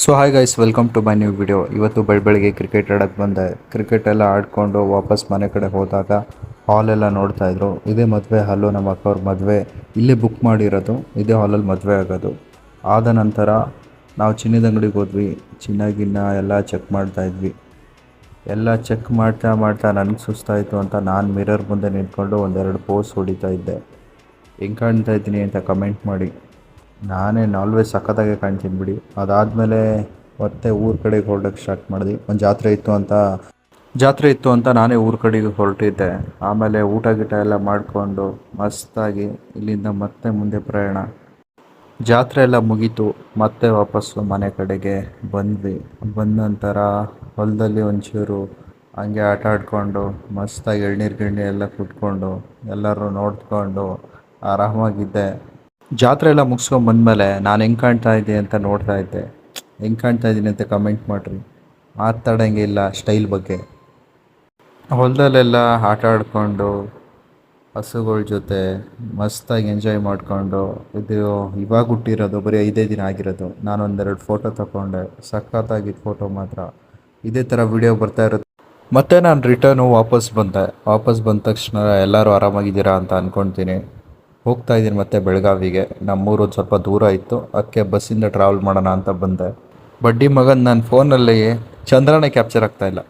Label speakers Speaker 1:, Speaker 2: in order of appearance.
Speaker 1: So hi guys, welcome to my new video. ಇವತ್ತು ಬೆಳಗ್ಗೆ cricket ಆಡೋಕ್ಕೆ ಬಂದೆ. ಕ್ರಿಕೆಟ್ ಎಲ್ಲ ಆಡಿಕೊಂಡು ವಾಪಸ್ ಮನೆ ಕಡೆ ಹೋದಾಗ ಹಾಲೆಲ್ಲ ನೋಡ್ತಾಯಿದ್ರು. ಇದೇ ಮದುವೆ ಹಾಲು, ನಮ್ಮ ಅಕ್ಕವ್ರ ಮದುವೆ ಇಲ್ಲೇ ಬುಕ್ ಮಾಡಿರೋದು. ಇದೇ ಹಾಲಲ್ಲಿ ಮದುವೆ ಆಗೋದು. ಆದ ನಂತರ ನಾವು ಚಿನ್ನದ ಅಂಗಡಿಗೆ ಹೋದ್ವಿ. ಚಿನ್ನ ಎಲ್ಲ ಚೆಕ್ ಮಾಡ್ತಾಯಿದ್ವಿ. ಎಲ್ಲ ಚೆಕ್ ಮಾಡ್ತಾ ನನಗೆ ಸುಸ್ತಾಯಿತು ಅಂತ ನಾನು ಮಿರರ್ ಮುಂದೆ ನಿಂತ್ಕೊಂಡು ಒಂದೆರಡು ಪೋಸ್ ಹೊಡಿತಾ ಇದ್ದೆ. ಹೆಂಗೆ ಕಾಣ್ತಾ ಇದ್ದೀನಿ ಅಂತ ಕಮೆಂಟ್ ಮಾಡಿ. ನಾನೇ ಆಲ್ವೇಸ್ ಸಖತ್ತಾಗೆ ಕಾಣ್ತೀನಿ ಬಿಡಿ. ಅದಾದಮೇಲೆ ಮತ್ತೆ ಊರ ಕಡೆಗೆ ಹೊರಡೋಕ್ಕೆ ಸ್ಟಾರ್ಟ್ ಮಾಡಿದ್ವಿ. ಒಂದು ಜಾತ್ರೆ ಇತ್ತು ಅಂತ ನಾನೇ ಊರ ಕಡೆಗೆ ಹೊರಟಿದ್ದೆ. ಆಮೇಲೆ ಊಟ ಎಲ್ಲ ಮಾಡಿಕೊಂಡು ಮಸ್ತಾಗಿ ಇಲ್ಲಿಂದ ಮತ್ತೆ ಮುಂದೆ ಪ್ರಯಾಣ. ಜಾತ್ರೆ ಎಲ್ಲ ಮುಗೀತು. ಮತ್ತೆ ವಾಪಸ್ಸು ಮನೆ ಕಡೆಗೆ ಬಂದ್ವಿ. ಬಂದ ನಂತರ ಹೊಲದಲ್ಲಿ ಒಂಚೂರು ಹಂಗೆ ಆಟ ಆಡಿಕೊಂಡು ಮಸ್ತಾಗಿ ಎಳ್ನೀರು ಎಲ್ಲ ಕುಟ್ಕೊಂಡು ಎಲ್ಲರೂ ನೋಡ್ಕೊಂಡು ಆರಾಮಾಗಿದ್ದೆ. ಜಾತ್ರೆ ಎಲ್ಲ ಮುಗಿಸ್ಕೊಂಡು ಬಂದಮೇಲೆ ನಾನು ಹೆಂಗೆ ಕಾಣ್ತಾ ಇದ್ದೆ ಅಂತ ನೋಡ್ತಾ ಇದ್ದೆ. ಹೆಂಗೆ ಕಾಣ್ತಾ ಇದ್ದೀನಿ ಅಂತ ಕಮೆಂಟ್ ಮಾಡಿರಿ. ಮಾತಾಡೋಂಗೆ ಇಲ್ಲ ಸ್ಟೈಲ್ ಬಗ್ಗೆ. ಹೊಲದಲ್ಲೆಲ್ಲ ಆಟ ಆಡಿಕೊಂಡು ಹಸುಗಳ ಜೊತೆ ಮಸ್ತಾಗಿ ಎಂಜಾಯ್ ಮಾಡಿಕೊಂಡು, ಇದು ಇವಾಗ ಹುಟ್ಟಿರೋದು ಬರೀ 5 ದಿನ ಆಗಿರೋದು. ನಾನೊಂದೆರಡು ಫೋಟೋ ತಗೊಂಡೆ. ಸಖತ್ತಾಗಿದ್ದು ಫೋಟೋ ಮಾತ್ರ. ಇದೇ ಥರ ವಿಡಿಯೋ ಬರ್ತಾ ಇರುತ್ತೆ. ಮತ್ತು ನಾನು ರಿಟರ್ನು ವಾಪಸ್ ಬಂದ ತಕ್ಷಣ ಎಲ್ಲರೂ ಆರಾಮಾಗಿದ್ದೀರಾ ಅಂತ ಅಂದ್ಕೊಳ್ತೀನಿ. ಹೋಗ್ತಾ ಇದ್ದೀನಿ ಮತ್ತೆ ಬೆಳಗಾವಿಗೆ. ನಮ್ಮೂರು ಒಂದು ಸ್ವಲ್ಪ ದೂರ ಇತ್ತು, ಅದಕ್ಕೆ ಬಸ್ಸಿಂದ ಟ್ರಾವೆಲ್ ಮಾಡೋಣ ಅಂತ ಬಂದೆ. ಬಡ್ಡಿ ಮಗನ ನನ್ನ ಫೋನಲ್ಲಿ ಚಂದ್ರನೇ ಕ್ಯಾಪ್ಚರ್ ಆಗ್ತಾಯಿಲ್ಲ.